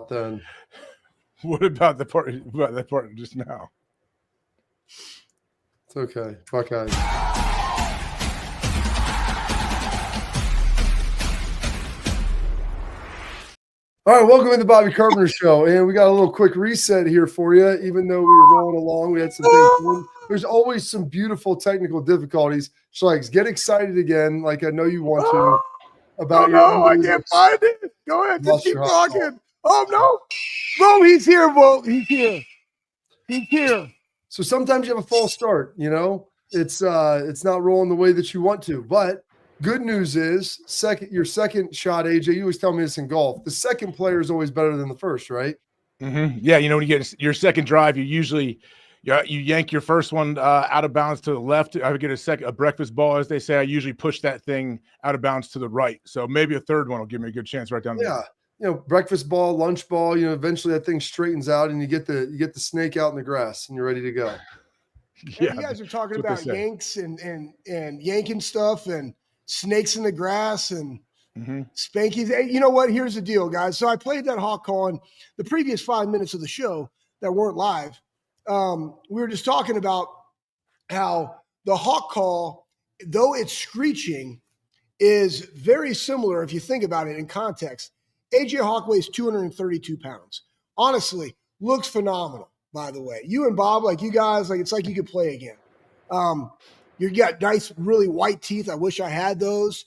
out then. What about the part just now? It's okay. Buckeyes. All right, welcome to the Bobby Carpenter Show. And we got a little quick reset here for you. Even though we were rolling along, we had some things. There's always some beautiful technical difficulties. Schlegs, get excited again, like I know you want to. About I can't find it. Go ahead, just keep talking. Oh no, he's here. He's here. He's here. So sometimes you have a false start. You know, it's not rolling the way that you want to. But good news is, your second shot, AJ. You always tell me this in golf. The second player is always better than the first, right? Mm-hmm. Yeah, you know, when you get your second drive, you usually you yank your first one out of bounds to the left. I would get a breakfast ball, as they say. I usually push that thing out of bounds to the right. So maybe a third one will give me a good chance right down there. Yeah, you know, breakfast ball, lunch ball. You know, eventually that thing straightens out, and you get the snake out in the grass, and you're ready to go. Yeah, you guys are talking about yanks and yanking stuff and snakes in the grass and spankies. Hey, you know what? Here's the deal, guys. So I played that hawk call in the previous 5 minutes of the show that weren't live. We were just talking about how the hawk call, though it's screeching, is very similar if you think about it in context. AJ Hawk weighs 232 pounds. Honestly, looks phenomenal, by the way. You and Bob, like you guys, like it's like you could play again. You got nice, really white teeth. I wish I had those.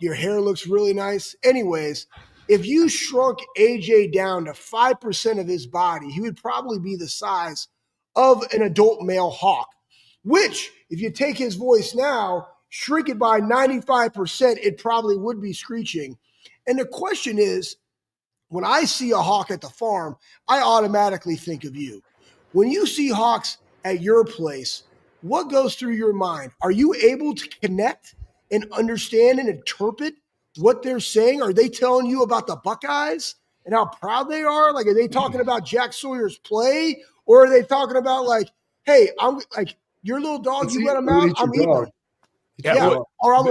Your hair looks really nice. Anyways, if you shrunk AJ down to 5% of his body, he would probably be the size of an adult male hawk, which, if you take his voice now, shrink it by 95%, it probably would be screeching. And the question is, when I see a hawk at the farm, I automatically think of you. When you see hawks at your place, what goes through your mind? Are you able to connect and understand and interpret what they're saying? Are they telling you about the Buckeyes and how proud they are? Like, are they talking about Jack Sawyer's play? Or are they talking about like, hey, I'm like, your little dog, you let him out, I'm eating him. Yeah. Or I'm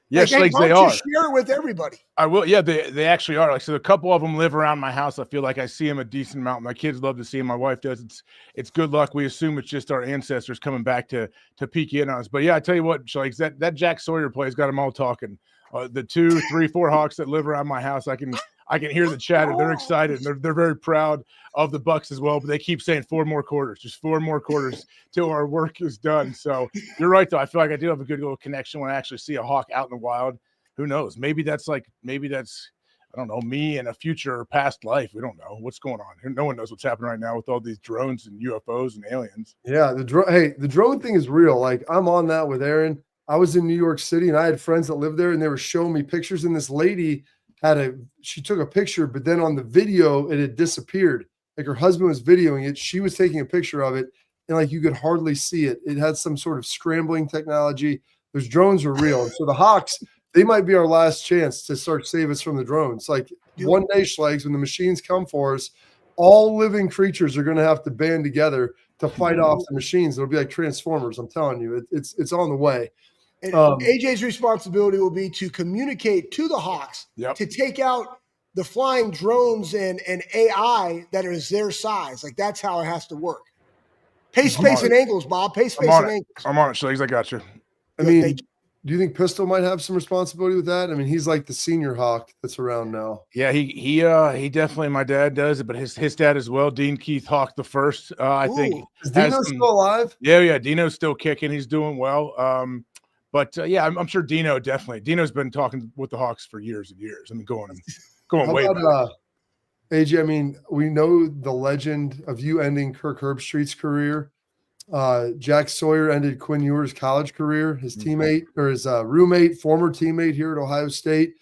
yes, like, hey, they are. Share it with everybody. I will. Yeah, they actually are. Like, so a couple of them live around my house. I feel like I see them a decent amount. My kids love to see them. My wife does. It's good luck. We assume it's just our ancestors coming back to peek in on us. But yeah, I tell you what, like that Jack Sawyer play's got them all talking. The 2, 3, 4 hawks that live around my house, I can hear the chatter. They're excited. They're very proud of the Bucks as well. But they keep saying 4 more quarters, just 4 more quarters till our work is done. So you're right, though. I feel like I do have a good little connection when I actually see a hawk out in the wild. Who knows? Maybe that's I don't know, me in a future or past life. We don't know what's going on. No one knows what's happening right now with all these drones and UFOs and aliens. Yeah, the drone thing is real. Like, I'm on that with Aaron. I was in New York City and I had friends that lived there and they were showing me pictures, and this lady she took a picture, but then on the video it had disappeared. Like, her husband was videoing it. She was taking a picture of it and like you could hardly see it. It had some sort of scrambling technology. Those drones are real. So the hawks, they might be our last chance to start save us from the drones. Like, one day, Schlegs, when the machines come for us, all living creatures are going to have to band together to fight off the machines. It'll be like Transformers. I'm telling you, it's on the way. And AJ's responsibility will be to communicate to the hawks to take out the flying drones and AI that is their size. Like, that's how it has to work. Pace, space, and angles, Bob. Pace, space, and angles. I'm on it, Schlegs. I got you. I mean, do you think Pistol might have some responsibility with that? I mean, he's like the senior hawk that's around now. Yeah, he definitely, my dad does it, but his dad as well, Dean Keith Hawk the first, I think. Is Dino still alive? Yeah, Dino's still kicking. He's doing well. But I'm sure Dino's been talking with the Hawks for years and years. I mean, going way back. AJ, I mean, we know the legend of you ending Kirk Herbstreit's career. Jack Sawyer ended Quinn Ewer's college career. His teammate or his roommate, former teammate here at Ohio State.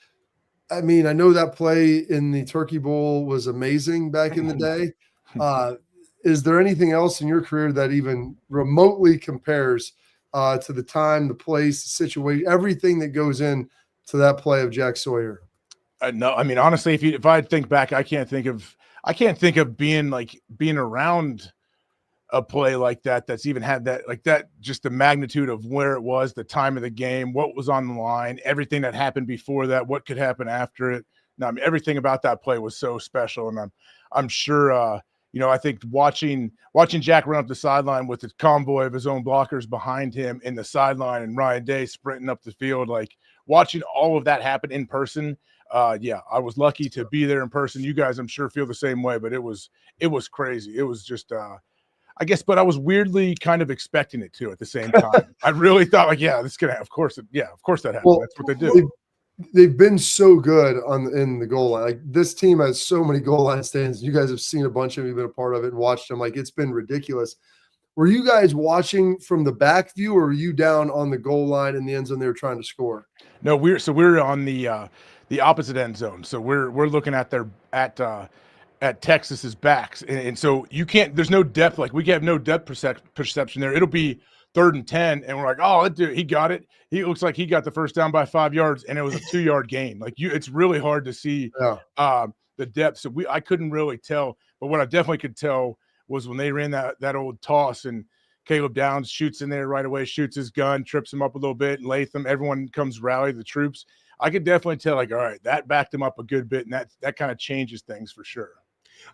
I mean, I know that play in the Turkey Bowl was amazing back in the day. Is there anything else in your career that even remotely compares to the time, the place, the situation, everything that goes in to that play of Jack Sawyer? No, I mean, honestly, if I think back, I can't think of being around a play like that that's even had that, like that, just the magnitude of where it was, the time of the game, what was on the line, everything that happened before that, what could happen after it. no, I mean, everything about that play was so special, and I'm sure you know, I think watching Jack run up the sideline with his convoy of his own blockers behind him in the sideline, and Ryan Day sprinting up the field, like watching all of that happen in person. Yeah, I was lucky to be there in person. You guys, I'm sure, feel the same way, but it was crazy. It was just I guess, but I was weirdly kind of expecting it too at the same time. I really thought, like, yeah, this is gonna, of course that happened. Well, that's what they do. They've been so good in the goal line. Like, this team has so many goal line stands. You guys have seen a bunch of them, you've been a part of it and watched them. Like, it's been ridiculous. Were you guys watching from the back view, or were you down on the goal line in the end zone they were trying to score? No, we're on the opposite end zone. So we're looking at at Texas's backs, and so you can't. There's no depth. Like, we have no depth perception there. It'll be 3rd and 10, and we're like, oh, dude, he got it. He looks like he got the first down by 5 yards, and it was a 2-yard gain. Like, it's really hard to see the depth. So I couldn't really tell. But what I definitely could tell was when they ran that old toss, and Caleb Downs shoots in there right away, shoots his gun, trips him up a little bit, and Latham, everyone comes rally the troops. I could definitely tell, like, all right, that backed him up a good bit, and that kind of changes things for sure.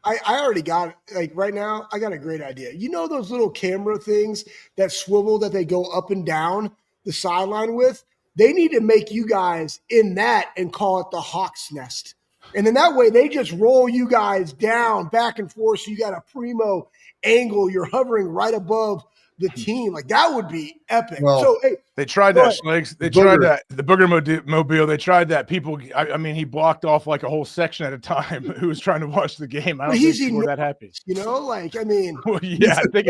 I already got, like, right now, I got a great idea. You know those little camera things that swivel that they go up and down the sideline with? They need to make you guys in that and call it the Hawk's Nest. And then that way they just roll you guys down back and forth. So you got a primo angle. You're hovering right above the team. Like, that would be epic. Well, so, hey, they tried that, Schlegs. They tried that. The Booger Mobile. They tried that. People, I mean, he blocked off like a whole section at a time who was trying to watch the game. I don't think people were that happy. You know, like, I mean, well, yeah, I think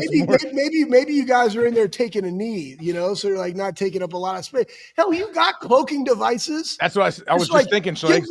maybe you guys are in there taking a knee, you know, so you're like not taking up a lot of space. Hell, you got cloaking devices. That's what I was just thinking, Schlegs.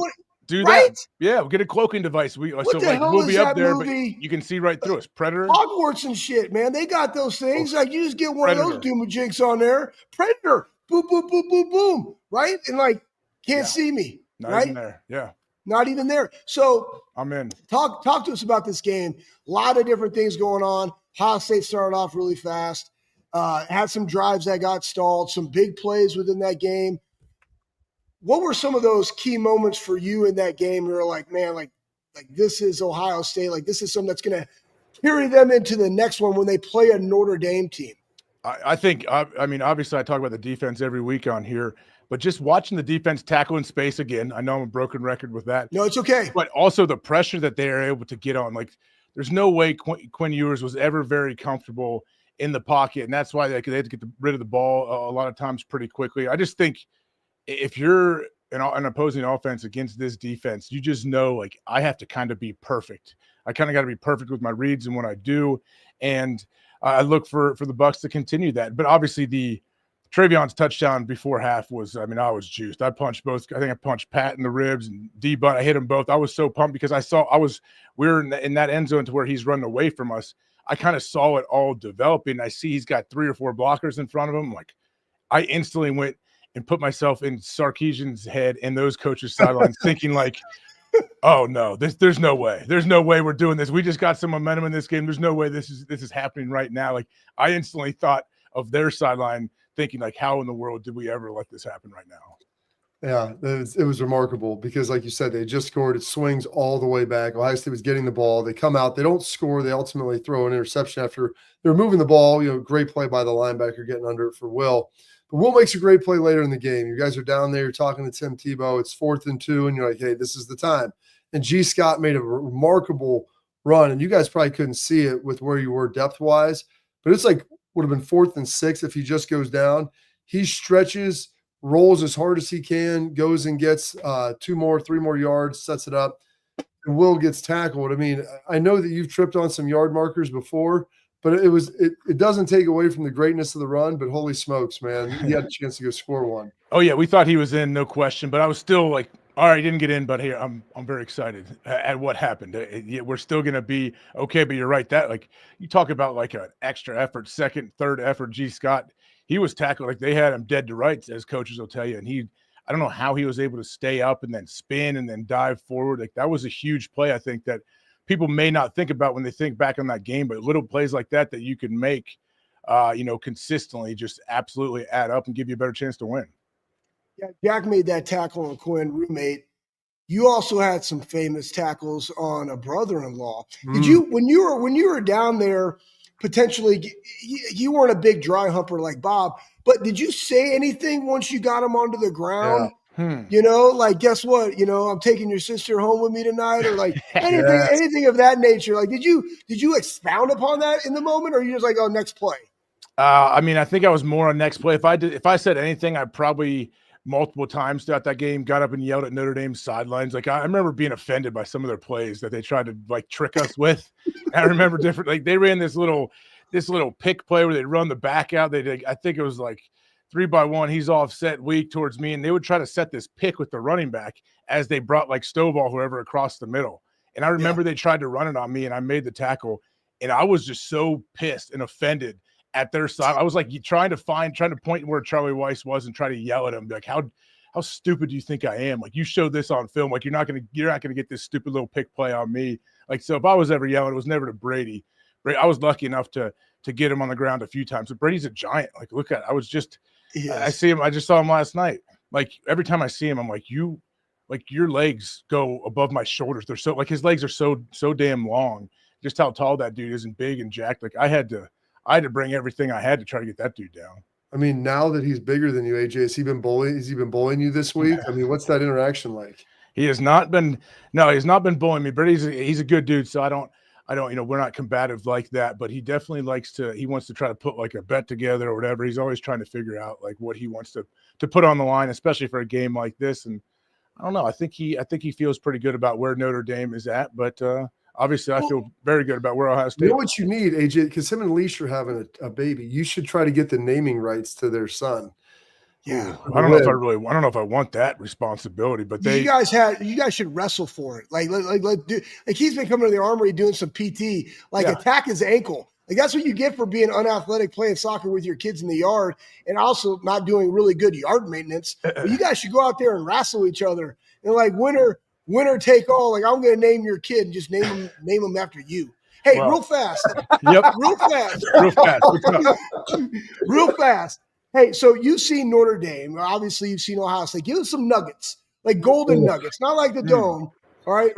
Do right? That. Yeah, we'll get a cloaking device. We'll be up there, movie? But you can see right through us. Predator. Hogwarts and shit, man. They got those things. Like, you just get one of those Doomajinks on there. Predator. Boom, boom, boom, boom, boom. Right? And, like, can't see me. Not even there. Yeah. Not even there. So I'm in. Talk to us about this game. A lot of different things going on. Ohio State started off really fast. Had some drives that got stalled, some big plays within that game. What were some of those key moments for you in that game? You were like, man, like this is Ohio State. Like, this is something that's going to carry them into the next one when they play a Notre Dame team. I think, I mean, obviously I talk about the defense every week on here, but just watching the defense tackle in space again, I know I'm a broken record with that. No, it's okay. But also the pressure that they are able to get on. Like, there's no way Quinn Ewers was ever very comfortable in the pocket, and that's why they had to get rid of the ball a lot of times pretty quickly. I just think if you're an opposing offense against this defense, you just know, like, I have to kind of be perfect. I kind of got to be perfect with my reads and what I do. And I look for the Bucs to continue that. But obviously the Trayvon's touchdown before half was, I mean, I was juiced. I punched both. I think I punched Pat in the ribs and D-Butt. I hit them both. I was so pumped because we were in that end zone to where he's running away from us. I kind of saw it all developing. I see he's got 3 or 4 blockers in front of him. Like, I instantly went and put myself in Sarkisian's head and those coaches' sidelines thinking, like, oh no, there's no way. There's no way we're doing this. We just got some momentum in this game. There's no way this is happening right now. Like, I instantly thought of their sideline thinking, like, how in the world did we ever let this happen right now? Yeah, it was remarkable because, like you said, they just scored. It swings all the way back. Ohio State was getting the ball. They come out. They don't score. They ultimately throw an interception after they're moving the ball. You know, great play by the linebacker getting under it for Will. But Will makes a great play later in the game. You guys are down there. You're talking to Tim Tebow. It's 4th and 2, and you're like, hey, this is the time. And G. Scott made a remarkable run, and you guys probably couldn't see it with where you were depth-wise, but it's like would have been 4th and 6 if he just goes down. He stretches, rolls as hard as he can, goes and gets 3 more yards, sets it up, and Will gets tackled. I mean, I know that you've tripped on some yard markers before, but it doesn't take away from the greatness of the run, but holy smokes, man, he had a chance to go score one. Oh, yeah, we thought he was in, no question, but I was still like, all right, he didn't get in, but here, I'm very excited at what happened. We're still going to be okay, but you're right. That, like, you talk about like an extra effort, second, third effort, G. Scott, he was tackled like they had him dead to rights, as coaches will tell you, and I don't know how he was able to stay up and then spin and then dive forward. Like, that was a huge play, I think, that people may not think about when they think back on that game, but little plays like that you can make, consistently just absolutely add up and give you a better chance to win. Yeah, Jack made that tackle on Quinn, roommate. you also had some famous tackles on a brother-in-law. Did you, when you were down there, potentially, you weren't a big dry humper like Bob, but did you say anything once you got him onto the ground? You know, like, guess what? You know, I'm taking your sister home with me tonight, or like anything of that nature. Like, did you expound upon that in the moment, or are you just like, oh, next play? I mean, I think I was more on next play. If I said anything, I probably multiple times throughout that game got up and yelled at Notre Dame's sidelines. Like I remember being offended by some of their plays that they tried to like trick us with. I remember different, like they ran this little pick play where they'd run the back out. I think it was like 3-by-1. He's offset weak towards me, and they would try to set this pick with the running back as they brought like Stovall, whoever, across the middle. And I remember they tried to run it on me, and I made the tackle, and I was just so pissed and offended at their side. I was like trying to point where Charlie Weiss was and try to yell at him, like, how stupid do you think I am? Like, you showed this on film. Like, you're not gonna get this stupid little pick play on me. Like, so if I was ever yelling, it was never to Brady. I was lucky enough to get him on the ground a few times. But Brady's a giant. Like, look at, I see him. I just saw him last night. Like, every time I see him, I'm like, your legs go above my shoulders. They're so, like, his legs are so damn long. Just how tall that dude is and big and jacked. Like, I had to bring everything I had to try to get that dude down. I mean, now that he's bigger than you, AJ, has he been bullying you this week? I mean, what's that interaction like? He has not been bullying me, but he's a good dude. So I don't, we're not combative like that, but he definitely wants to try to put like a bet together or whatever. He's always trying to figure out like what he wants to put on the line, especially for a game like this. And I don't know. I think he feels pretty good about where Notre Dame is at, but obviously, I feel very good about where Ohio State. You know what you need, AJ, because him and Leash are having a baby. You should try to get the naming rights to their son. Yeah, I don't know if I want that responsibility, but you guys should wrestle for it. Like he's been coming to the Armory doing some PT, attack his ankle. Like that's what you get for being unathletic, playing soccer with your kids in the yard, and also not doing really good yard maintenance. But you guys should go out there and wrestle each other, and like winner take all. Like I'm going to name your kid and just name him after you. Hey, real fast. Yep. Real fast. Hey, so you've seen Notre Dame. Obviously, you've seen Ohio State. Give us some nuggets, like golden nuggets, not like the dome. All right,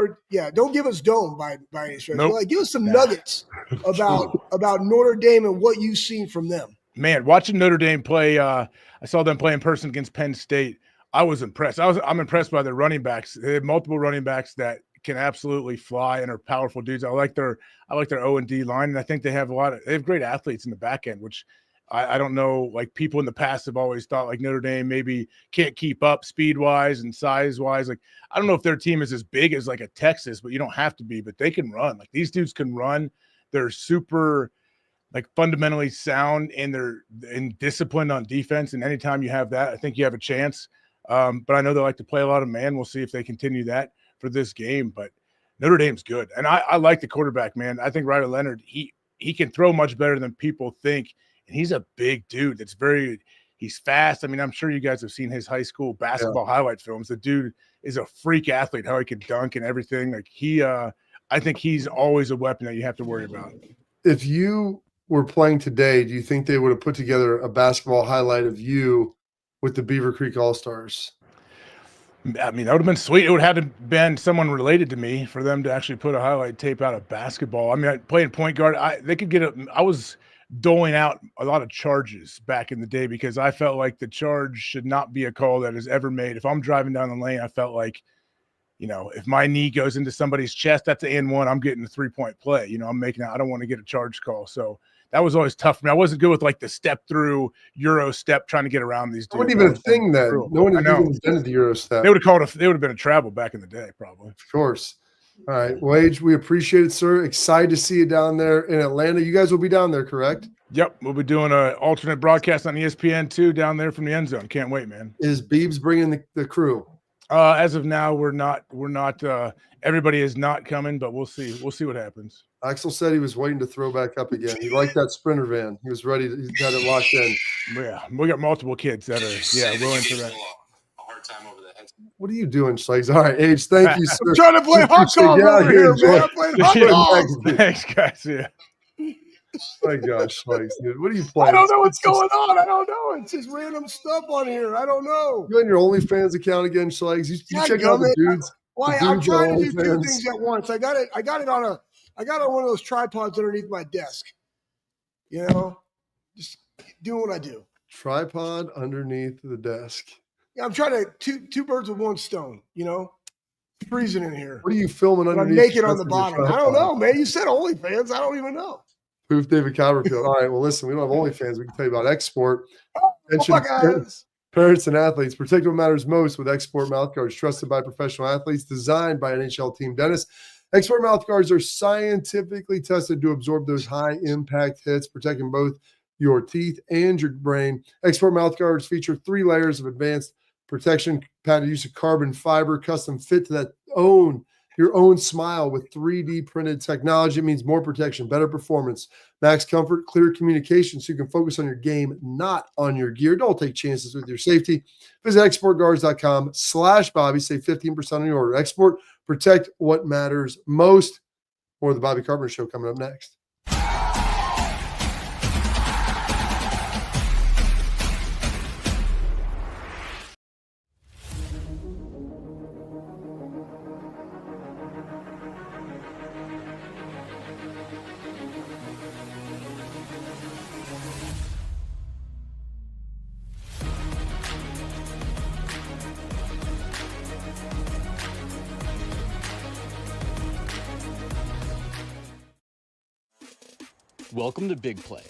don't give us dome by any stretch. Nope. Like, give us some nuggets about Notre Dame and what you've seen from them. Man, watching Notre Dame play, I saw them play in person against Penn State. I was impressed. I'm impressed by their running backs. They have multiple running backs that can absolutely fly and are powerful dudes. I like their O&D line, and I think they have great athletes in the back end, which I don't know. Like people in the past have always thought like Notre Dame maybe can't keep up speed wise and size wise. Like I don't know if their team is as big as like a Texas, but you don't have to be. But they can run. Like these dudes can run. They're super like fundamentally sound and they're disciplined on defense. And anytime you have that, I think you have a chance. But I know they like to play a lot of man. We'll see if they continue that for this game. But Notre Dame's good. And I like the quarterback, man. I think Ryder Leonard, he can throw much better than people think. And he's a big dude. He's fast. I mean, I'm sure you guys have seen his high school basketball highlight films. The dude is a freak athlete, how he can dunk and everything. Like I think he's always a weapon that you have to worry about. If you were playing today, do you think they would have put together a basketball highlight of you with the Beaver Creek All-Stars? I mean, that would have been sweet. It would have been someone related to me for them to actually put a highlight tape out of basketball. I mean, playing point guard, I was doling out a lot of charges back in the day because I felt like the charge should not be a call that is ever made. If I'm driving down the lane, I felt like, if my knee goes into somebody's chest, that's an and one. I'm getting a 3-point play. I don't want to get a charge call. So that was always tough for me. I wasn't good with like the step through Euro step trying to get around these dudes. It wasn't even a thing then. No one had even invented the Euro step. They would have been a travel back in the day, probably. Of course. All right, Wage, we appreciate it, sir. Excited to see you down there in Atlanta. You guys will be down there, correct? Yep, we'll be doing an alternate broadcast on ESPN2 down there from the end zone. Can't wait, man. Is Beebs bringing the crew? As of now, we're not. Everybody is not coming, but we'll see. We'll see what happens. Axel said he was waiting to throw back up again. He liked that Sprinter van. He was ready. He got it locked in. Yeah, we got multiple kids that are willing for that. Time over the head. What are you doing, Schlegs? All right, Age, thank you, sir. I'm trying to play hot dog over here, man. I'm playing hot dog. Thanks, guys. Yeah. Oh my gosh, Schlegs, dude. What are you playing? I don't know what's going on. I don't know. It's just random stuff on here. I don't know. You on your OnlyFans account again, Schlegs? You check out the dudes. Well, I'm trying to do two things at once. I got it on one of those tripods underneath my desk. You know, just doing what I do. Tripod underneath the desk. Yeah, I'm trying to two birds with one stone, you know. Freezing in here. What are you filming underneath? I'm naked on the bottom. I don't know, man. You said OnlyFans. I don't even know. Poof, David Copperfield. All right, well, listen, we don't have OnlyFans. We can tell you about Export. Parents and athletes. Protect what matters most with Export mouthguards. Trusted by professional athletes. Designed by NHL team dentists. Export mouthguards are scientifically tested to absorb those high-impact hits, protecting both your teeth and your brain. Export mouthguards feature 3 layers of advanced protection, patented use of carbon fiber, custom fit to your own smile with 3D printed technology. It means more protection, better performance, max comfort, clear communication, so you can focus on your game, not on your gear. Don't take chances with your safety. Visit exportguards.com/Bobby. Save 15% on your order. Export, protect what matters most. More of the Bobby Carpenter Show coming up next. Welcome to Big Play,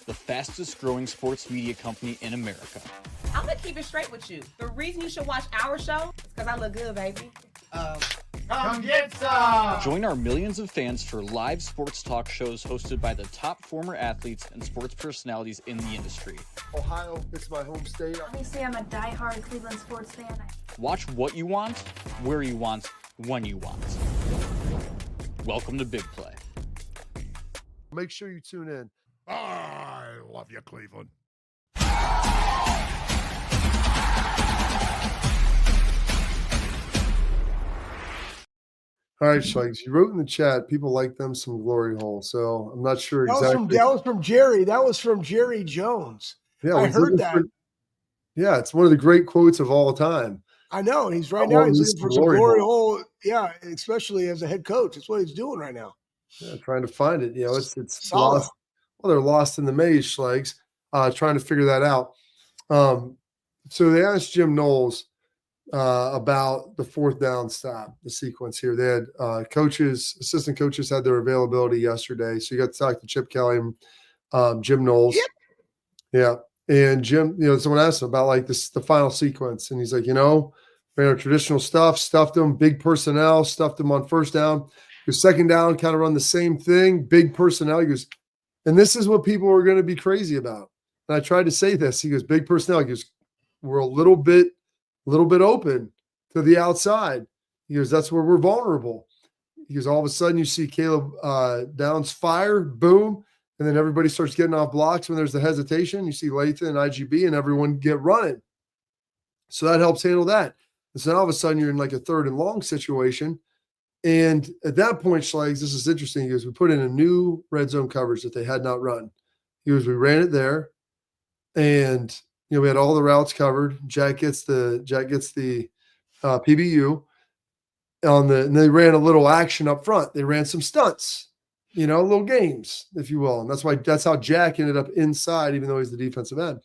the fastest growing sports media company in America. I'm gonna keep it straight with you. The reason you should watch our show is because I look good, baby. Come get some! Join our millions of fans for live sports talk shows hosted by the top former athletes and sports personalities in the industry. Ohio, it's my home state. Obviously, I'm a diehard Cleveland sports fan. Watch what you want, where you want, when you want. Welcome to Big Play. Make sure you tune in. I love you, Cleveland. All right, Shikes, you wrote in the chat, people like them some glory hole. So I'm not sure exactly. That was from Jerry. That was from Jerry Jones. Yeah, I heard that. Yeah, it's one of the great quotes of all time. I know. He's he's looking for some glory hole. Yeah, especially as a head coach. That's what he's doing right now. Yeah, trying to find it. You know, it's lost. Well, they're lost in the maze, Schlegs, trying to figure that out. So they asked Jim Knowles about the 4th down stop, the sequence here. They had assistant coaches had their availability yesterday. So you got to talk to Chip Kelly and Jim Knowles. Yep. Yeah. And Jim, someone asked him about like the final sequence. And he's like, ran our traditional stuff, stuffed them, big personnel, stuffed them on 1st down. Your 2nd down, kind of run the same thing, big personnel. He goes, and this is what people are going to be crazy about. And I tried to say this. He goes, big personnel. He goes, we're a little bit open to the outside. He goes, that's where we're vulnerable. He goes, all of a sudden you see Caleb Downs fire, boom, and then everybody starts getting off blocks when there's the hesitation. You see Lathan and IGB and everyone get running. So that helps handle that. And so now all of a sudden you're in like a 3rd and long situation. And at that point, Schlegs, this is interesting. He goes, we put in a new red zone coverage that they had not run. He goes, we ran it there, and we had all the routes covered. Jack gets the PBU and they ran a little action up front. They ran some stunts, little games, if you will. And that's how Jack ended up inside, even though he's the defensive end.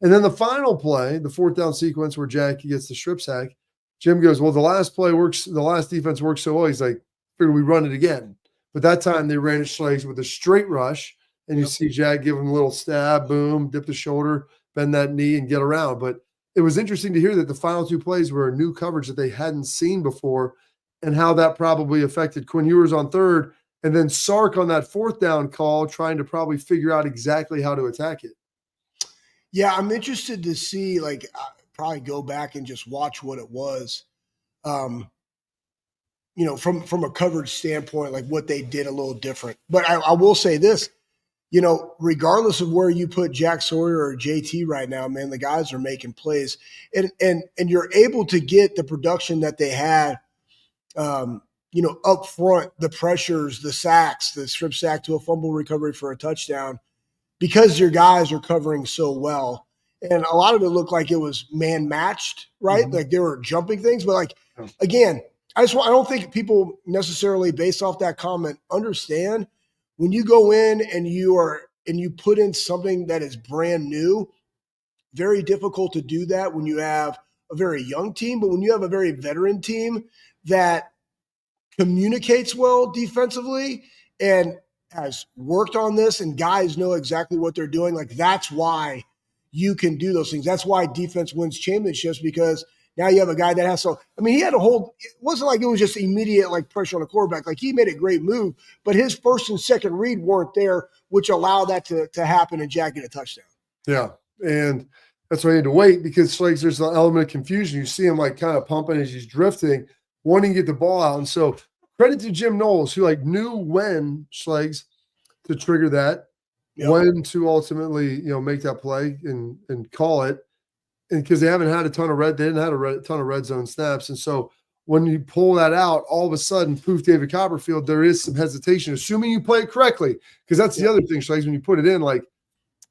And then the final play, the 4th down sequence where Jack gets the strip sack. Jim goes, well, the last play works. The last defense works so well. He's like, figure we run it again. But that time they ran it Schlegs with a straight rush, and you see Jack give him a little stab, boom, dip the shoulder, bend that knee, and get around. But it was interesting to hear that the final 2 plays were a new coverage that they hadn't seen before, and how that probably affected Quinn Ewers on 3rd, and then Sark on that 4th down call, trying to probably figure out exactly how to attack it. Yeah, I'm interested to see, probably go back and just watch what it was, from a coverage standpoint, like what they did a little different. But I will say this, regardless of where you put Jack Sawyer or JT right now, man, the guys are making plays, and you're able to get the production that they had, up front, the pressures, the sacks, the strip sack to a fumble recovery for a touchdown, because your guys are covering so well. And a lot of it looked like it was man matched, right? Mm-hmm. Like they were jumping things, but again, I don't think people necessarily based off that comment understand when you go in and you put in something that is brand new, very difficult to do that when you have a very young team, but when you have a very veteran team that communicates well defensively and has worked on this and guys know exactly what they're doing, like that's why you can do those things. That's why defense wins championships, because now you have a guy that has he had a whole, it wasn't like it was just immediate like pressure on the quarterback. Like he made a great move, but his first and second read weren't there, which allowed that to happen and Jack get a touchdown. Yeah. And that's why I had to wait, because like there's an element of confusion. You see him like kind of pumping as he's drifting, wanting to get the ball out. And so credit to Jim Knowles, who like knew when Schlegs to trigger that, when to ultimately, make that play and call it. And because they haven't had a ton of red zone snaps. And so when you pull that out, all of a sudden, poof, David Copperfield, there is some hesitation, assuming you play it correctly. Because that's the other thing, Schlegs, when you put it in, like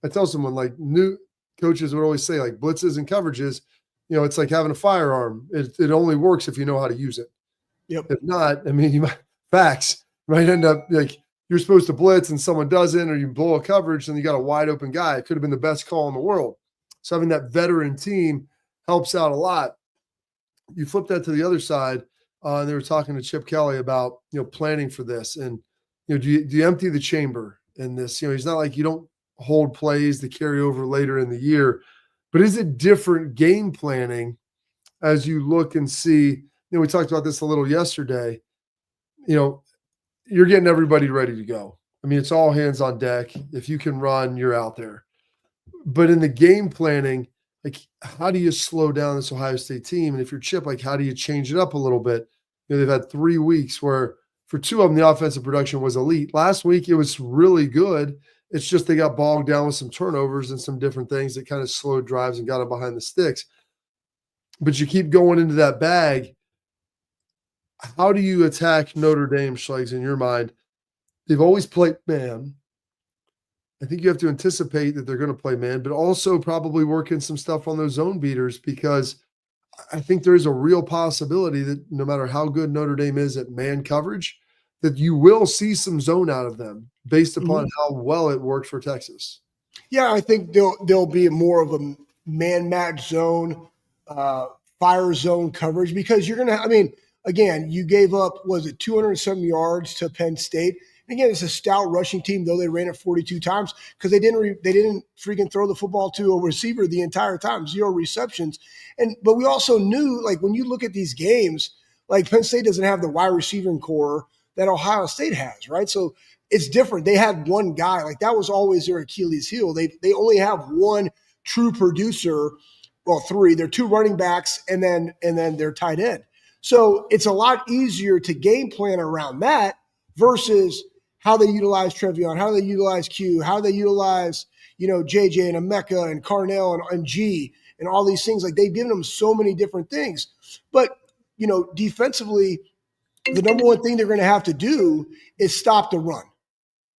I tell someone, like new coaches would always say, like blitzes and coverages, it's like having a firearm. It only works if you know how to use it. Yep. If not, you might end up like you're supposed to blitz and someone doesn't, or you blow a coverage and you got a wide open guy. It could have been the best call in the world. So having that veteran team helps out a lot. You flip that to the other side. They were talking to Chip Kelly about, planning for this. And, do you empty the chamber in this? He's not like you don't hold plays to carry over later in the year, but is it different game planning as you look and see, we talked about this a little yesterday, you're getting everybody ready to go. It's all hands on deck. If you can run, you're out there. But in the game planning, like how do you slow down this Ohio State team? And if you're Chip, like how do you change it up a little bit? They've had 3 weeks where for 2 of them, the offensive production was elite. Last week, it was really good. It's just they got bogged down with some turnovers and some different things that kind of slowed drives and got them behind the sticks. But you keep going into that bag. How do you attack Notre Dame, Schlegs, in your mind? They've always played man. I think you have to anticipate that they're going to play man, but also probably work in some stuff on those zone beaters, because I think there's a real possibility that no matter how good Notre Dame is at man coverage, that you will see some zone out of them based upon how well it worked for Texas. Yeah, I think there'll be more of a man match zone, fire zone coverage, because you're going to, again, you gave up, 207 yards to Penn State. And again, it's a stout rushing team, though they ran it 42 times because they didn't freaking throw the football to a receiver the entire time, 0 receptions. But we also knew, like when you look at these games, like Penn State doesn't have the wide receiving core that Ohio State has, right? So it's different. They had one guy, like that was always their Achilles heel. They only have one true producer, well, 3. They're 2 running backs and then their tight end. So it's a lot easier to game plan around that versus how they utilize Trevion, how they utilize Q, how they utilize, JJ and Emeka and Carnell and G and all these things. Like they've given them so many different things. But, defensively, the number one thing they're going to have to do is stop the run.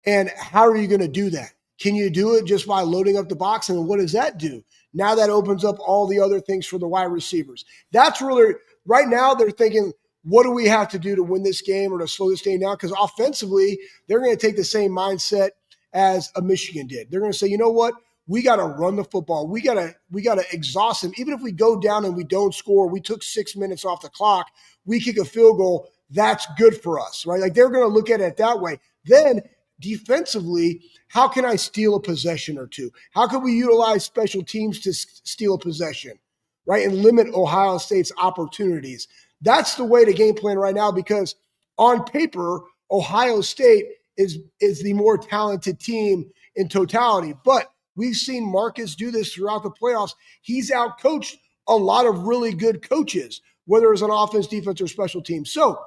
And how are you going to do that? Can you do it just by loading up the box? And what does that do? Now that opens up all the other things for the wide receivers. That's really, right now they're thinking, what do we have to do to win this game or to slow this game down? Because offensively, they're going to take the same mindset as a Michigan did. They're going to say, you know what? We got to run the football. We got to exhaust them. Even if we go down and we don't score, we took 6 minutes off the clock, we kick a field goal, that's good for us, right? Like they're going to look at it that way. Then defensively, how can I steal a possession or two? How can we utilize special teams to steal a possession, right? And limit Ohio State's opportunities. That's the way to game plan right now, because on paper, Ohio State is the more talented team in totality. But we've seen Marcus do this throughout the playoffs. He's outcoached a lot of really good coaches, whether it's on offense, defense, or special teams. So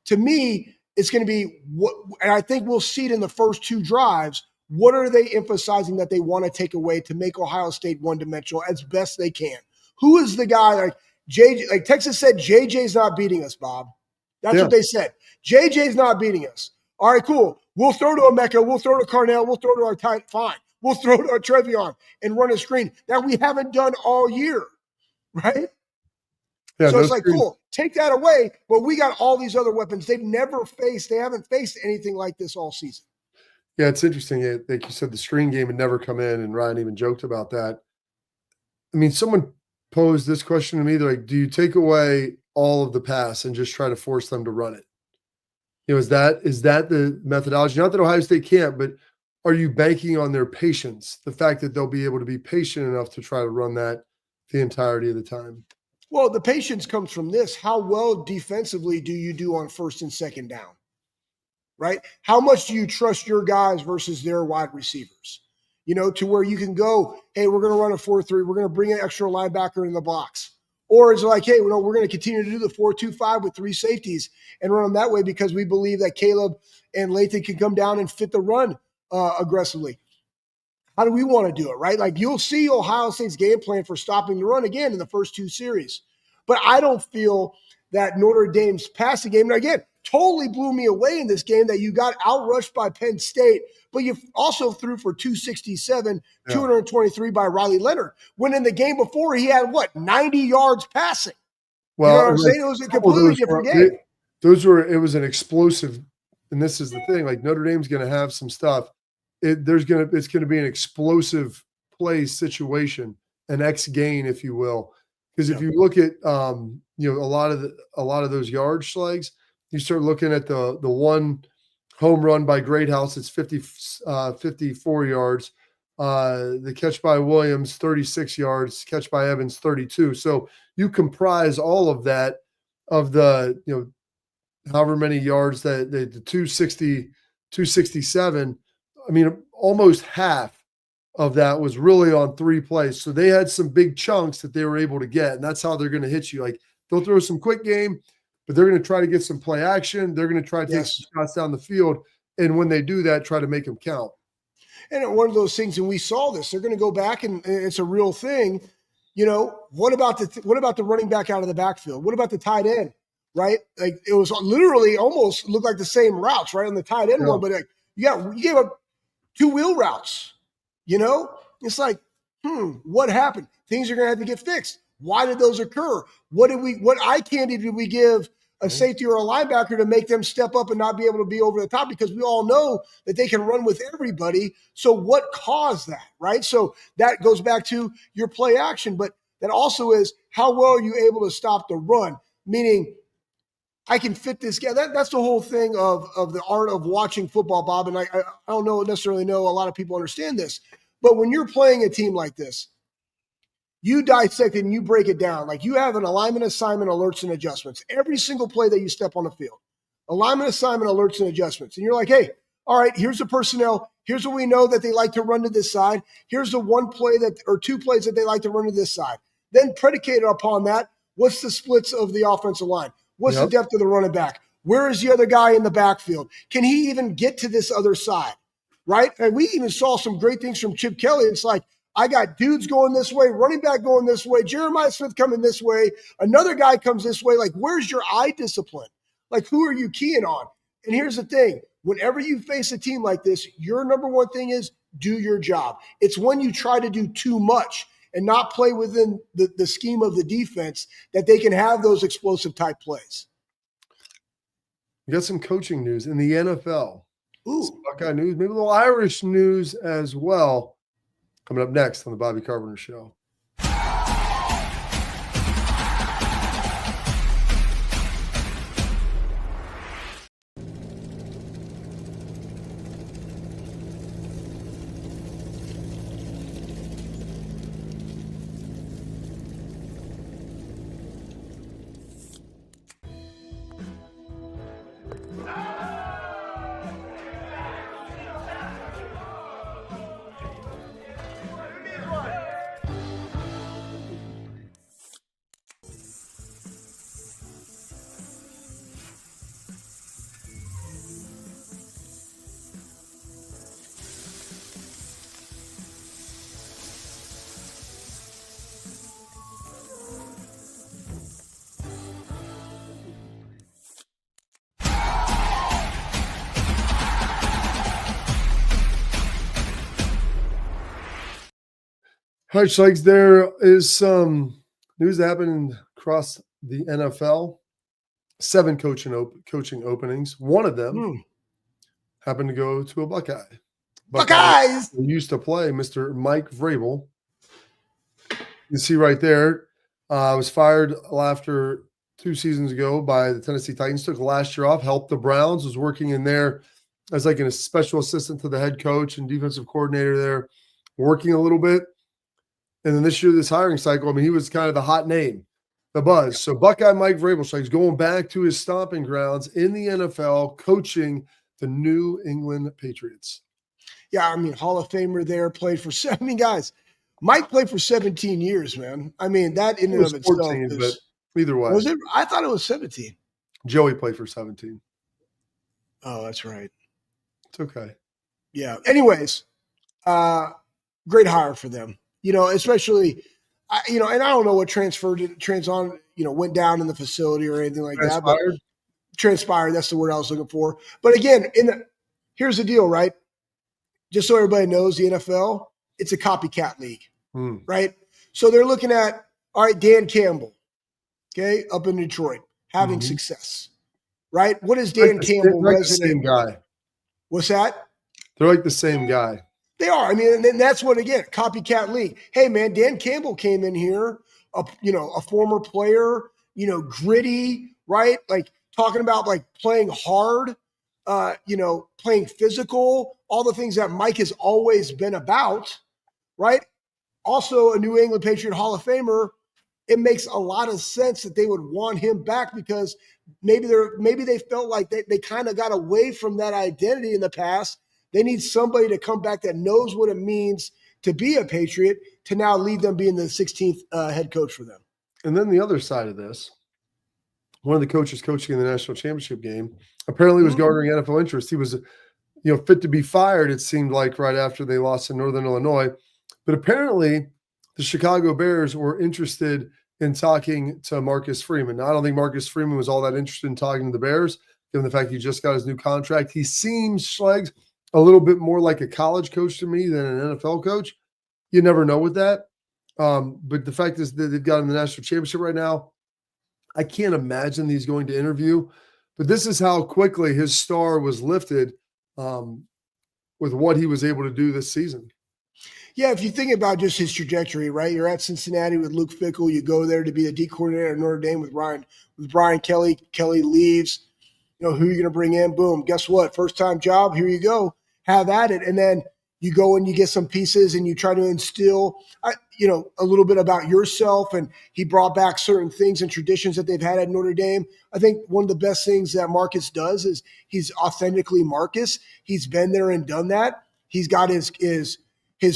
to me, it's going to be what, and I think we'll see it in the first 2 drives. What are they emphasizing that they want to take away to make Ohio State one-dimensional as best they can? Who is the guy like JJ? Like Texas said, JJ's not beating us, Bob. That's what they said. JJ's not beating us. All right, cool. We'll throw to Emeka. We'll throw to Carnell. We'll throw to our tight. Fine. We'll throw to our Trevion and run a screen that we haven't done all year, right? Yeah, so it's like, cool, take that away. But we got all these other weapons. They haven't faced anything like this all season. Yeah, it's interesting. Like you said, the screen game had never come in, and Ryan even joked about that. I mean, someone posed this question to me. They're like, do you take away all of the pass and just try to force them to run it? Is that the methodology? Not that Ohio State can't, but are you banking on their patience? The fact that they'll be able to be patient enough to try to run that the entirety of the time? Well, the patience comes from this. How well defensively do you do on first and second down? Right? How much do you trust your guys versus their wide receivers? To where you can go, hey, we're going to run a 4-3. We're going to bring an extra linebacker in the box. Or is it like, hey, we're going to continue to do the 4-2-5 with 3 safeties and run them that way because we believe that Caleb and Lathan can come down and fit the run aggressively. How do we want to do it, right? Like you'll see Ohio State's game plan for stopping the run again in the first 2 series. But I don't feel that Notre Dame's passing game, and again, totally blew me away in this game that you got outrushed by Penn State, but you also threw for 267, 223 by Riley Leonard, when in the game before he had, 90 yards passing. Well, you know what I'm saying? It was a completely different game. It was an explosive, and this is the thing, like Notre Dame's going to have some stuff. It's going to be an explosive play situation, an X gain, if you will. Because if you look at a lot of those yard slugs, you start looking at the one home run by Greathouse, it's 54 yards. The catch by Williams, 36 yards. Catch by Evans, 32. So you comprise all of that of the however many yards that the 260, 267. I mean, almost half of that was really on 3 plays. So they had some big chunks that they were able to get, and that's how they're going to hit you. Like they'll throw some quick game, but they're going to try to get some play action. They're going to try to take some shots down the field. And when they do that, try to make them count. And one of those things, and we saw this, they're going to go back and it's a real thing. What about the running back out of the backfield? What about the tight end, right? Like it was literally almost looked like the same routes, right? On the tight end one, but like, you gave up 2 wheel routes. It's like, what happened? Things are going to have to get fixed. Why did those occur? What eye candy did we give a safety or a linebacker to make them step up and not be able to be over the top? Because we all know that they can run with everybody. So what caused that, right? So that goes back to your play action, but that also is how well are you able to stop the run? Meaning, I can fit this guy. That's the whole thing of the art of watching football, Bob. And I don't necessarily know a lot of people understand this. But when you're playing a team like this, you dissect it and you break it down. Like you have an alignment, assignment, alerts, and adjustments. Every single play that you step on the field. Alignment, assignment, alerts, and adjustments. And you're like, hey, all right, here's the personnel. Here's what we know that they like to run to this side. Here's the 1 play or 2 plays that they like to run to this side. Then predicated upon that, what's the splits of the offensive line? What's the depth of the running back? Where is the other guy in the backfield? Can he even get to this other side? Right? And we even saw some great things from Chip Kelly. It's like, I got dudes going this way, running back going this way, Jeremiah Smith coming this way, another guy comes this way. Like, where's your eye discipline? Like, who are you keying on? And here's the thing. Whenever you face a team like this, your number one thing is do your job. It's when you try to do too much and not play within the scheme of the defense that they can have those explosive type plays. We got some coaching news in the NFL. Ooh. Buckeye news, maybe a little Irish news as well. Coming up next on the Bobby Carpenter Show. All right, Schlegs, there is some news that happened across the NFL, 7 coaching openings. One of them happened to go to a Buckeye. Buckeyes! He used to play Mr. Mike Vrabel. You see right there, was fired after 2 seasons ago by the Tennessee Titans, took last year off, helped the Browns, was working in there as like a special assistant to the head coach and defensive coordinator there, working a little bit. And then this year, this hiring cycle, I mean, he was kind of the hot name, the buzz. So Buckeye Mike Vrabel, so he's going back to his stomping grounds in the NFL, coaching the New England Patriots. Yeah, I mean, Hall of Famer there, played for – I mean, guys, Mike played for 17 years, man. I mean, that in and of itself 14, is – but either way. Was it? I thought it was 17. Joey played for 17. Oh, that's right. It's okay. Yeah. Anyways, great hire for them. You know, especially and I don't know what went down in the facility or anything like that. But transpired, that's the word I was looking for. But again, here's the deal, right? Just so everybody knows, the NFL, it's a copycat league, right? So they're looking at, all right, Dan Campbell, okay, up in Detroit, having success, right? What is Dan Campbell resonate? The same guy. What's that? They're like the same guy. They are. I mean, and that's what, again, copycat league. Hey, man, Dan Campbell came in here, a former player, gritty, right? Like talking about like playing hard, playing physical, all the things that Mike has always been about, right? Also a New England Patriot Hall of Famer. It makes a lot of sense that they would want him back because maybe they felt like they kind of got away from that identity in the past. They need somebody to come back that knows what it means to be a Patriot to now lead them being the 16th head coach for them. And then the other side of this, one of the coaches coaching in the national championship game apparently was garnering NFL interest. He was, fit to be fired, it seemed like, right after they lost in Northern Illinois. But apparently the Chicago Bears were interested in talking to Marcus Freeman. Now, I don't think Marcus Freeman was all that interested in talking to the Bears, given the fact he just got his new contract. He seems, Schlegs, a little bit more like a college coach to me than an NFL coach. You never know with that. But the fact is that they've got him in the national championship right now. I can't imagine he's going to interview. But this is how quickly his star was lifted with what he was able to do this season. Yeah, if you think about just his trajectory, right? You're at Cincinnati with Luke Fickell. You go there to be the D coordinator at Notre Dame with Brian Kelly. Kelly leaves. Who are you going to bring in? Boom. Guess what? First-time job. Here you go. Have at it. And then you go and you get some pieces and you try to instill, a little bit about yourself. And he brought back certain things and traditions that they've had at Notre Dame. I think one of the best things that Marcus does is he's authentically Marcus. He's been there and done that. He's got his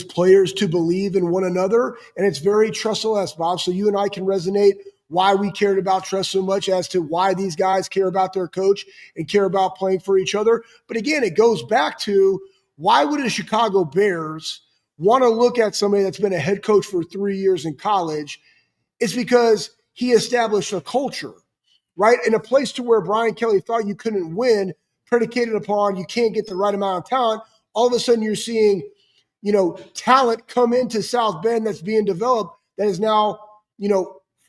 players to believe in one another. And it's very trust-less, Bob. So you and I can resonate why we cared about trust so much as to why these guys care about their coach and care about playing for each other. But again, it goes back to why would the Chicago Bears want to look at somebody that's been a head coach for 3 years in college? It's because he established a culture, right? In a place to where Brian Kelly thought you couldn't win, predicated upon you can't get the right amount of talent. All of a sudden you're seeing, talent come into South Bend that's being developed that is now,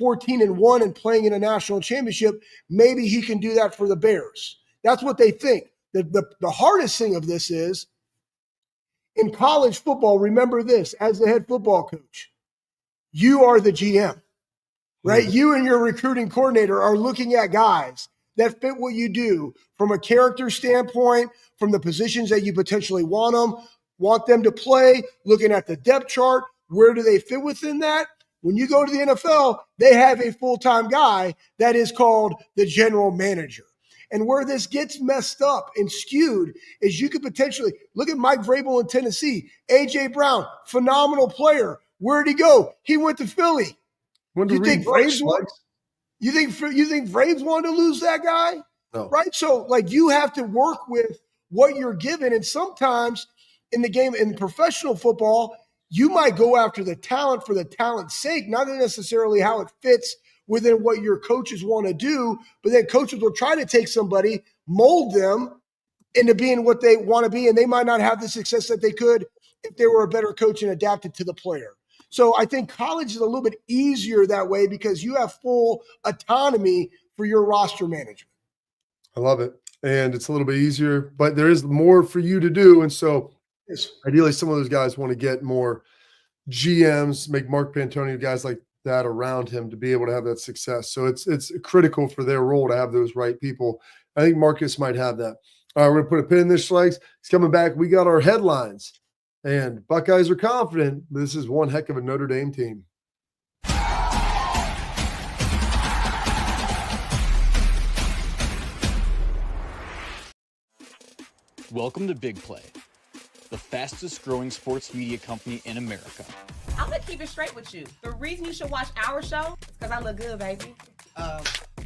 14-1 and playing in a national championship. Maybe he can do that for the Bears. That's what they think. The hardest thing of this is in college football, remember this, as the head football coach, you are the GM, right? You and your recruiting coordinator are looking at guys that fit what you do from a character standpoint, from the positions that you potentially want them to play, looking at the depth chart, where do they fit within that? When you go to the NFL, they have a full-time guy that is called the general manager. And where this gets messed up and skewed is you could potentially look at Mike Vrabel in Tennessee, A.J. Brown, phenomenal player. Where'd he go? He went to Philly. You think Braves wanted to lose that guy? No. Right? So, you have to work with what you're given. And sometimes in the game, in professional football, you might go after the talent for the talent's sake, not necessarily how it fits within what your coaches want to do, but then coaches will try to take somebody, mold them into being what they want to be, and they might not have the success that they could if they were a better coach and adapted to the player. So I think college is a little bit easier that way because you have full autonomy for your roster management. I love it. And it's a little bit easier, but there is more for you to do. And so ideally some of those guys want to get more GMs, make Mark Pantoni, guys like that around him to be able to have that success. So it's critical for their role to have those right people. I think Marcus might have that. All right, we're going to put a pin in this, Schlegs. He's coming back. We got our headlines. And Buckeyes are confident. This is one heck of a Notre Dame team. Welcome to Big Play, the fastest growing sports media company in America. I'm gonna keep it straight with you. The reason you should watch our show is because I look good, baby.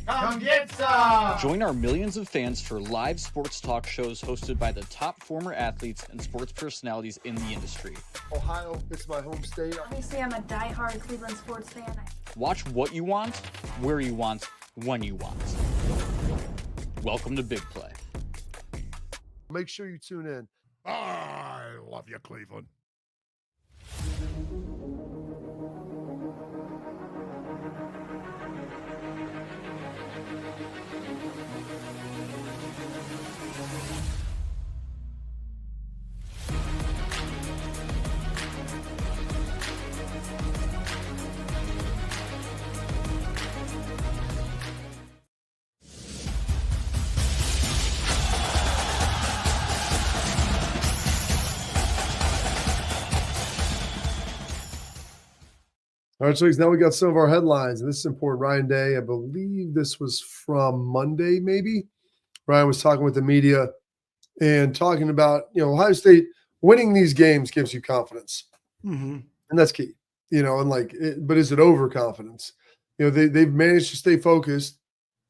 Come get some! Join our millions of fans for live sports talk shows hosted by the top former athletes and sports personalities in the industry. Ohio, it's my home state. Obviously, I'm a diehard Cleveland sports fan. Watch what you want, where you want, when you want. Welcome to Big Play. Make sure you tune in. I love you, Cleveland. All right, so now we got some of our headlines, and this is important. Ryan Day, I believe this was from Monday, maybe. Ryan was talking with the media and talking about, Ohio State winning these games gives you confidence. Mm-hmm. And that's key, but is it overconfidence? They've managed to stay focused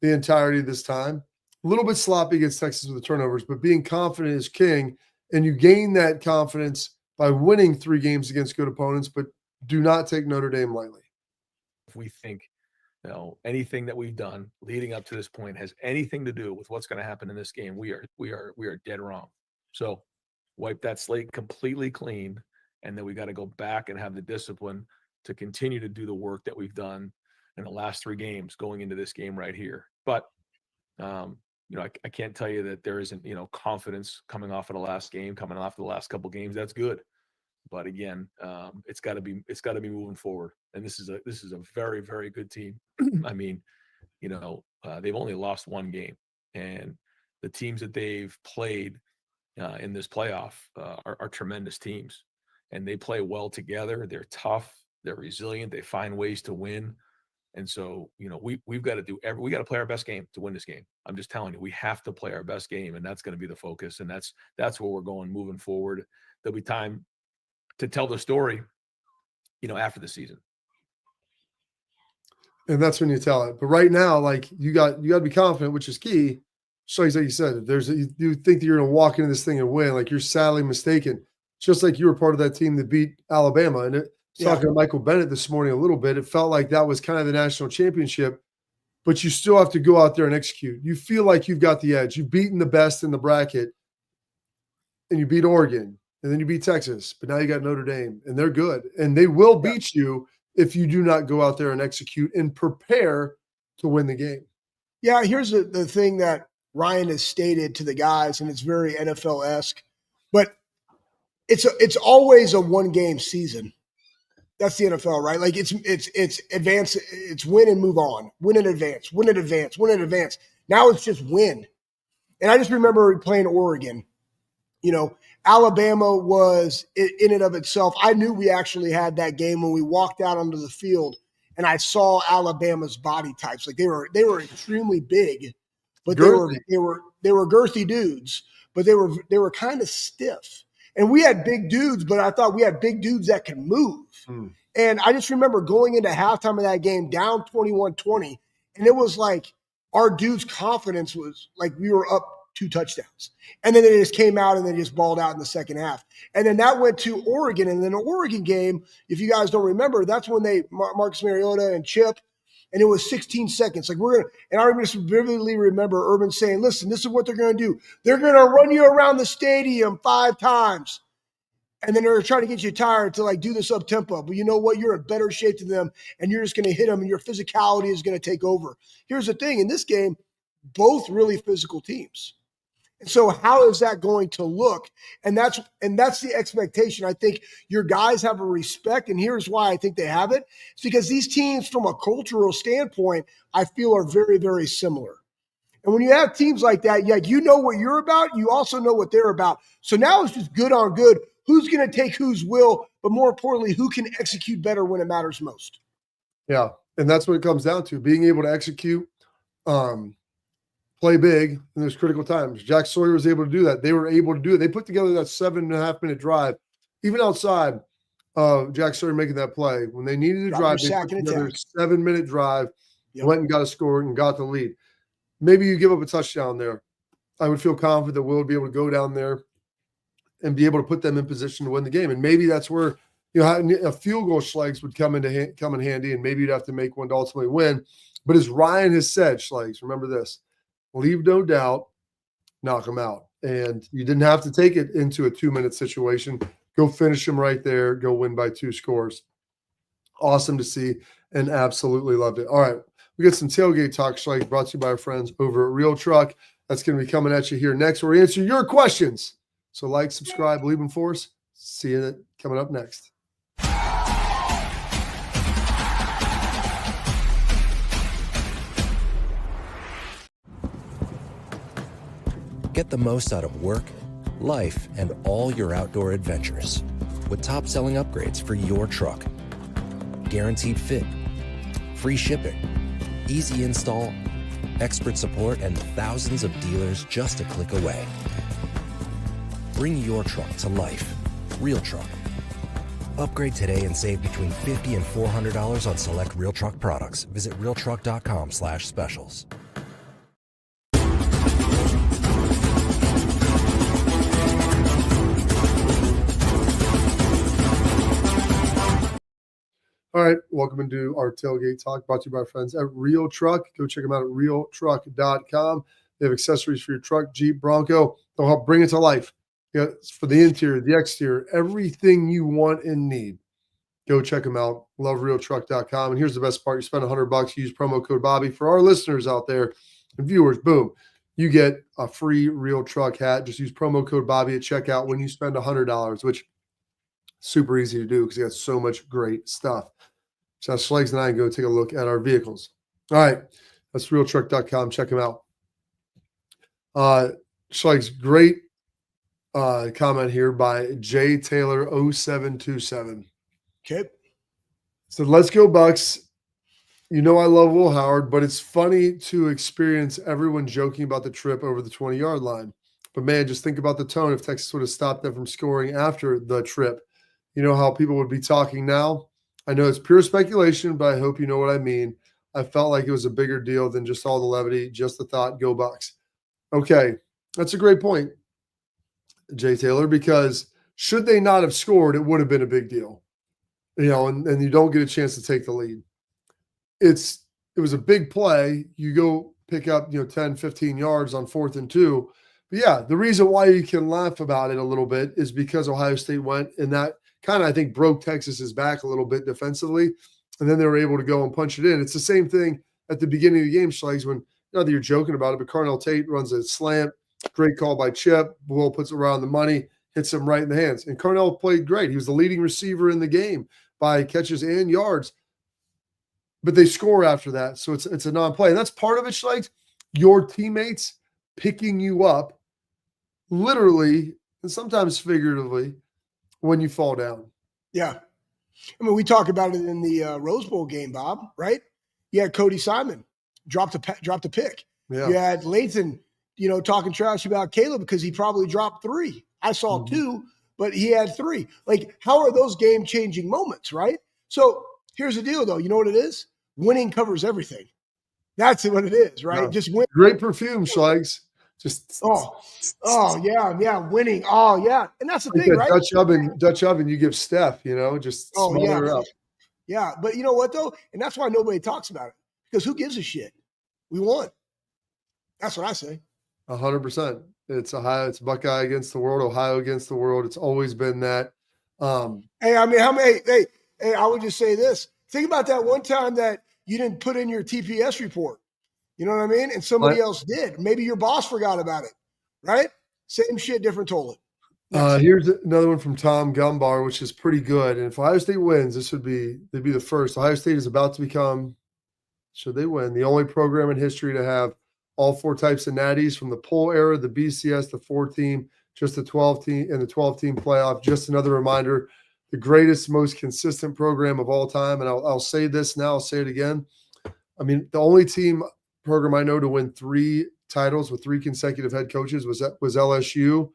the entirety of this time. A little bit sloppy against Texas with the turnovers, but being confident is king. And you gain that confidence by winning 3 games against good opponents, but do not take Notre Dame lightly. If we think, anything that we've done leading up to this point has anything to do with what's going to happen in this game, we are dead wrong. So wipe that slate completely clean, and then we got to go back and have the discipline to continue to do the work that we've done in the last 3 games going into this game right here. But I can't tell you that there isn't confidence coming off of the last game, coming off the last couple games. That's good. But again, it's got to be moving forward. And this is a very, very good team. I mean, they've only lost 1 game, and the teams that they've played in this playoff are tremendous teams, and they play well together. They're tough. They're resilient. They find ways to win. And so, we've got to we got to play our best game to win this game. I'm just telling you, we have to play our best game, and that's going to be the focus. And that's where we're going moving forward. There'll be time to tell the story, after the season. And that's when you tell it. But right now, you got to be confident, which is key. So like you said, you think that you're going to walk into this thing and win, you're sadly mistaken. Just like you were part of that team that beat Alabama. And talking to Michael Bennett this morning a little bit, it felt like that was kind of the national championship, but you still have to go out there and execute. You feel like you've got the edge. You've beaten the best in the bracket, and you beat Oregon. And then you beat Texas, but now you got Notre Dame, and they're good. And they will beat you if you do not go out there and execute and prepare to win the game. Yeah, here's the thing that Ryan has stated to the guys, and it's very NFL-esque, but it's always a 1-game season. That's the NFL, right? It's advance, it's win and move on, win and advance, win and advance, win and advance. Now it's just win. And I just remember playing Oregon. Alabama was in and of itself. I knew we actually had that game when we walked out onto the field, and I saw Alabama's body types. They were extremely big, but they were girthy dudes, but they were kind of stiff. And we had big dudes, but I thought we had big dudes that can move. And I just remember going into halftime of that game down 21-20, and it was like our dudes' confidence was like we were up 2 touchdowns. And then they just came out and they just balled out in the second half. And then that went to Oregon. And then the Oregon game, if you guys don't remember, that's when Marcus Mariota and Chip, and it was 16 seconds. And I just vividly remember Urban saying, listen, this is what they're going to do. They're going to run you around the stadium 5 times. And then they're trying to get you tired to like do this up tempo. But you know what? You're in better shape than them, and you're just going to hit them, and your physicality is going to take over. Here's the thing: in this game, both really physical teams. And so, how is that going to look? And that's the expectation. I think your guys have a respect, and here's why I think they have it. It's because these teams, from a cultural standpoint, I feel are very, very similar. And when you have teams like that, yeah, you know what you're about. You also know what they're about. So now it's just good on good. Who's going to take whose will, but more importantly, who can execute better when it matters most? Yeah, and that's what it comes down to, being able to execute, play big in those critical times. Jack Sawyer was able to do that. They were able to do it. They put together that 7.5-minute drive, even outside of Jack Sawyer making that play. When they needed to drive, they put together a 7-minute drive, went and got a score and got the lead. Maybe you give up a touchdown there. I would feel confident that Will would be able to go down there and be able to put them in position to win the game. And maybe that's where, you know, a field goal, Schlegs, would come in handy, and maybe you'd have to make one to ultimately win. But as Ryan has said, Schlegs, remember this: leave no doubt, knock them out. And you didn't have to take it into a 2-minute situation. Go finish them right there. Go win by 2 scores. Awesome to see, and absolutely loved it. All right, we got some tailgate talk, Schlegs, brought to you by our friends over at RealTruck. That's going to be coming at you here next. We're answering your questions. So like, subscribe, believe in force. See you coming up next. Get the most out of work, life, and all your outdoor adventures with top-selling upgrades for your truck. Guaranteed fit, free shipping, easy install, expert support, and thousands of dealers just a click away. Bring your truck to life. RealTruck. Upgrade today and save between $50 and $400 on select RealTruck products. Visit realtruck.com/specials. All right, welcome into our tailgate talk, brought to you by our friends at RealTruck. Go check them out at realtruck.com. They have accessories for your truck, Jeep, Bronco. They'll help bring it to life. For the interior, the exterior, everything you want and need. Go check them out. Love realtruck.com. And here's the best part: you spend $100, use promo code Bobby. For our listeners out there and viewers, boom, you get a free RealTruck hat. Just use promo code Bobby at checkout when you spend $100, which is super easy to do because you got so much great stuff. So Schlegs and I go take a look at our vehicles. All right, that's realtruck.com. Check them out. Schlegs, great comment here by J Taylor 0727. Okay. So let's go Bucks. You know I love Will Howard, but it's funny to experience everyone joking about the trip over the 20-yard line. But man, just think about the tone if Texas would have stopped them from scoring after the trip. You know how people would be talking now? I know it's pure speculation, but I hope you know what I mean. I felt like it was a bigger deal than just all the levity, just the thought, go Bucks. Okay, that's a great point, Jay Taylor, because should they not have scored, it would have been a big deal. You know, and you don't get a chance to take the lead. It was a big play. You go pick up, 10, 15 yards on 4th and 2. But yeah, the reason why you can laugh about it a little bit is because Ohio State went, and that kind of, I think, broke Texas's back a little bit defensively. And then they were able to go and punch it in. It's the same thing at the beginning of the game, Schlegs, when, not that you're joking about it, but Carnell Tate runs a slant. Great call by Chip. Will puts it around the money, hits him right in the hands. And Carnell played great. He was the leading receiver in the game by catches and yards. But they score after that. So it's a non-play. And that's part of it, Schlegs. Your teammates picking you up literally and sometimes figuratively when you fall down. Yeah. I mean, we talk about it in the Rose Bowl game, Bob, right? You had Cody Simon dropped a pick. Yeah. You had Layton, talking trash about Caleb because he probably dropped 3. I saw 2, but he had 3. Like, how are those game-changing moments, right? So here's the deal, though. You know what it is? Winning covers everything. That's what it is, right? Yeah. Just win. Great perfume, Schlegs. Just yeah, winning. Oh yeah, and that's the thing, right? Dutch oven. You give Steph, just smother her up. Yeah, but you know what though, and that's why nobody talks about it because who gives a shit? We won. That's what I say. 100%. It's Ohio. It's Buckeye against the world. Ohio against the world. It's always been that. Hey, I mean, hey, I would just say this. Think about that one time that you didn't put in your TPS report. You know what I mean? And somebody else did. Maybe your boss forgot about it, right? Same shit, different toilet. Here's another one from Tom Gumbar, which is pretty good. And if Ohio State wins, they'd be the first. Ohio State is about to become, should they win, the only program in history to have all 4 types of natties from the poll era, the BCS, the 4-team, just the 12-team, and the 12-team playoff. Just another reminder, the greatest, most consistent program of all time. And I'll say this now, I'll say it again. I mean, the only program I know to win 3 titles with 3 consecutive head coaches was LSU.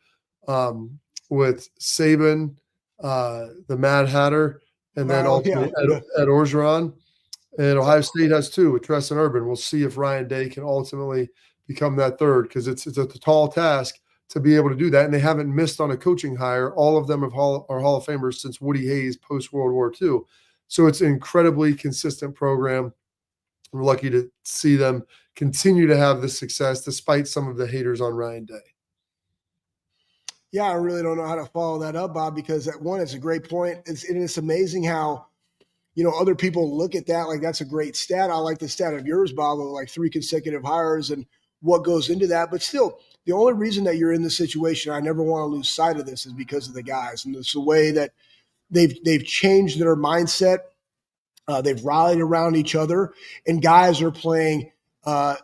With Saban, the Mad Hatter, and then Ed Orgeron. And Ohio State has 2 with Tress and Urban. We'll see if Ryan Day can ultimately become that third, because it's a tall task to be able to do that. And they haven't missed on a coaching hire. All of them are Hall of Famers since Woody Hayes post-World War II. So it's an incredibly consistent program. We're lucky to see them continue to have this success despite some of the haters on Ryan Day. Yeah, I really don't know how to follow that up, Bob, because at one, it's a great point. It's amazing how, other people look at that like that's a great stat. I like the stat of yours, Bob, of like 3 consecutive hires and what goes into that. But still, the only reason that you're in this situation, I never want to lose sight of this, is because of the guys. And it's the way that they've changed their mindset. They've rallied around each other, and guys are playing to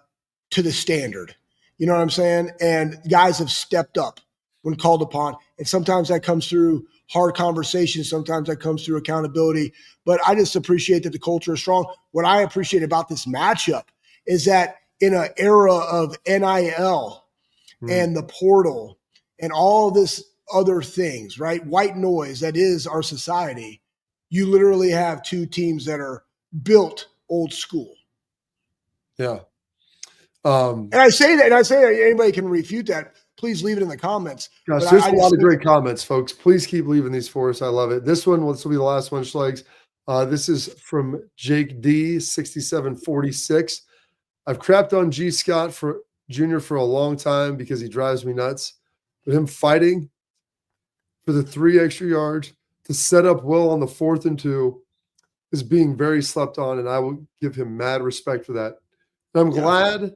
the standard. You know what I'm saying? And guys have stepped up when called upon. And sometimes that comes through hard conversations. Sometimes that comes through accountability. But I just appreciate that the culture is strong. What I appreciate about this matchup is that in an era of NIL and the portal and all this other things, right? White noise that is our society. You literally have 2 teams that are built old school. Yeah. And I say that anybody can refute that. Please leave it in the comments. Gosh, there's a lot of great comments, folks. Please keep leaving these for us. I love it. This will be the last one, Schlegs. This is from Jake D, 6746. I've crapped on G. Scott Jr. for a long time because he drives me nuts. But him fighting for the 3 extra yards to set up Will on the 4th and 2 is being very slept on, and I will give him mad respect for that. And I'm glad,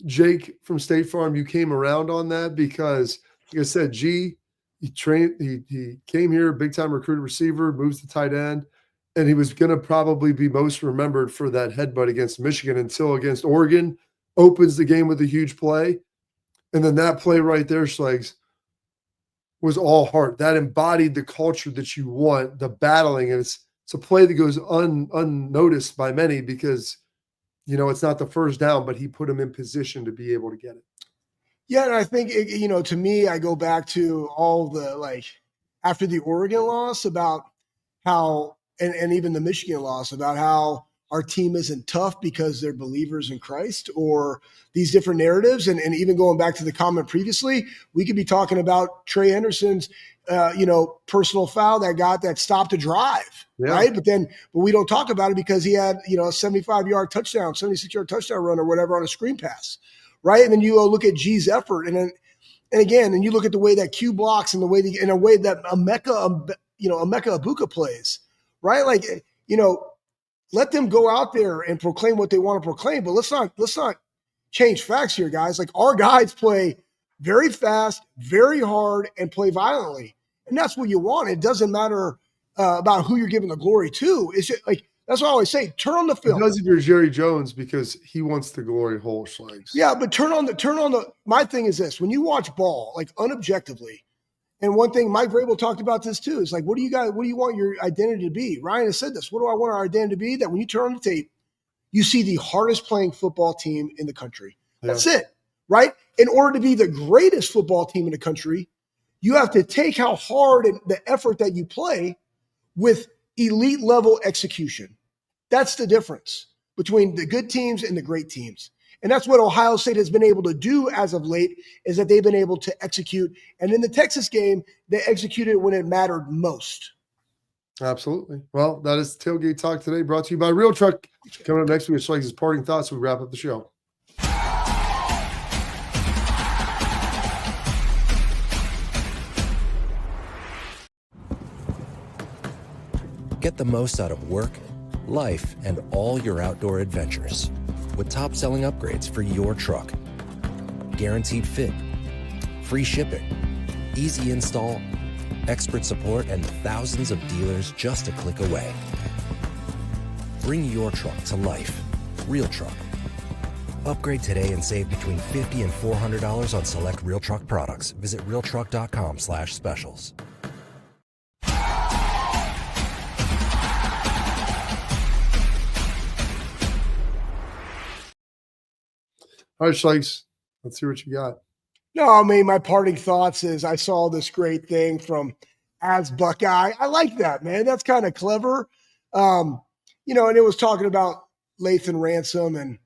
Jake from State Farm, you came around on that, because, like I said, he came here, big-time recruited receiver, moves to tight end, and he was going to probably be most remembered for that headbutt against Michigan until against Oregon, opens the game with a huge play. And then that play right there, Schlegs, was all heart. That embodied the culture that you want, the battling. And it's a play that goes unnoticed by many because, it's not the first down, but he put him in position to be able to get it. Yeah, and I think, to me, I go back to all the, after the Oregon loss about how, and even the Michigan loss, about how our team isn't tough because they're believers in Christ, or these different narratives. And even going back to the comment previously, we could be talking about Trey Henderson's, personal foul that stopped a drive, right? But we don't talk about it because he had, a 75-yard touchdown, 76-yard touchdown run or whatever on a screen pass, right? And then you look at G's effort, and you look at the way that Q blocks and the way that Emeka Ibuka plays, right? Let them go out there and proclaim what they want to proclaim, but let's not change facts here, guys. Our guys play very fast, very hard, and play violently, and that's what you want. It doesn't matter about who you're giving the glory to. It's just, that's what I always say. Turn on the film. It does if you're Jerry Jones, because he wants the glory hole, Schlegs. Yeah, but turn on the. My thing is this: when you watch ball, unobjectively. And one thing, Mike Vrabel talked about this too, is what do you want your identity to be? Ryan has said this. What do I want our identity to be? That when you turn on the tape, you see the hardest playing football team in the country. That's it, right? In order to be the greatest football team in the country, you have to take how hard and the effort that you play with elite level execution. That's the difference between the good teams and the great teams. And that's what Ohio State has been able to do as of late, is that they've been able to execute. And in the Texas game, they executed when it mattered most. Absolutely. Well, that is Tailgate Talk today, brought to you by RealTruck. Coming up next week is Schlegs' parting thoughts. We wrap up the show. Get the most out of work, life, and all your outdoor adventures with top-selling upgrades for your truck. Guaranteed fit, free shipping, easy install, expert support, and thousands of dealers just a click away. Bring your truck to life. RealTruck. Upgrade today and save between $50 and $400 on select RealTruck products. Visit realtruck.com/specials. All right, Shikes, let's hear what you got. No, I mean, my parting thoughts is I saw this great thing from As Buckeye. I like that, man. That's kind of clever. You know, and it was talking about Lathan Ransom and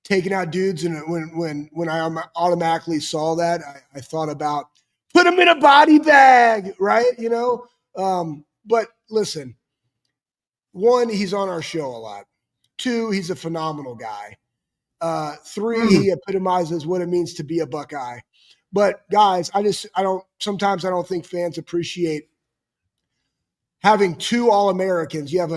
taking out dudes. And when I automatically saw that, I thought about put him in a body bag, right? You know, but listen, one, he's on our show a lot. Two, he's a phenomenal guy. Three, he epitomizes what it means to be a Buckeye. But guys, sometimes I don't think fans appreciate having two All-Americans. You have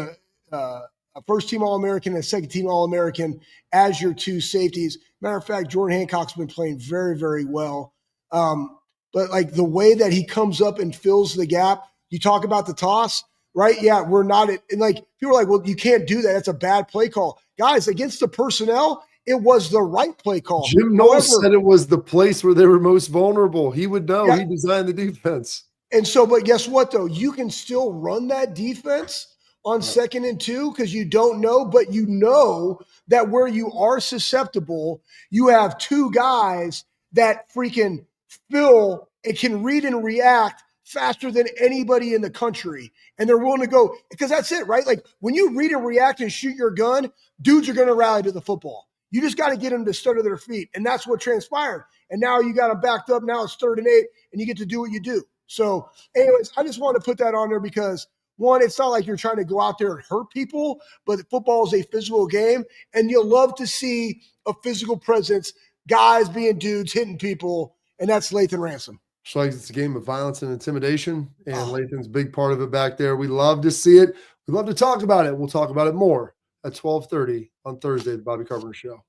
a first-team All-American and a second-team All-American as your two safeties. Matter of fact, Jordan Hancock's been playing very, very well. But like the way that he comes up and fills the gap, you talk about the toss, right? Yeah, we're not – and like people are like, well, you can't do that. That's a bad play call. Guys, against the personnel – it was the right play call. Jim Knowles said it was the place where they were most vulnerable. He would know. Yeah. He designed the defense. And so, but guess what, though? You can still run that defense on 2nd and 2 because you don't know, but you know that where you are susceptible, you have two guys that freaking fill and can read and react faster than anybody in the country. And they're willing to go because that's it, right? Like when you read and react and shoot your gun, dudes are going to rally to the football. You just got to get them to stutter their feet. And that's what transpired. And now you got them backed up. Now it's 3rd and 8, and you get to do what you do. So anyways, I just want to put that on there because, one, it's not like you're trying to go out there and hurt people, but football is a physical game. And you'll love to see a physical presence, guys being dudes, hitting people. And that's Lathan Ransom. So it's a game of violence and intimidation. And Lathan's a big part of it back there. We love to see it. We love to talk about it. We'll talk about it more at 12:30 on Thursday, the Bobby Carpenter Show.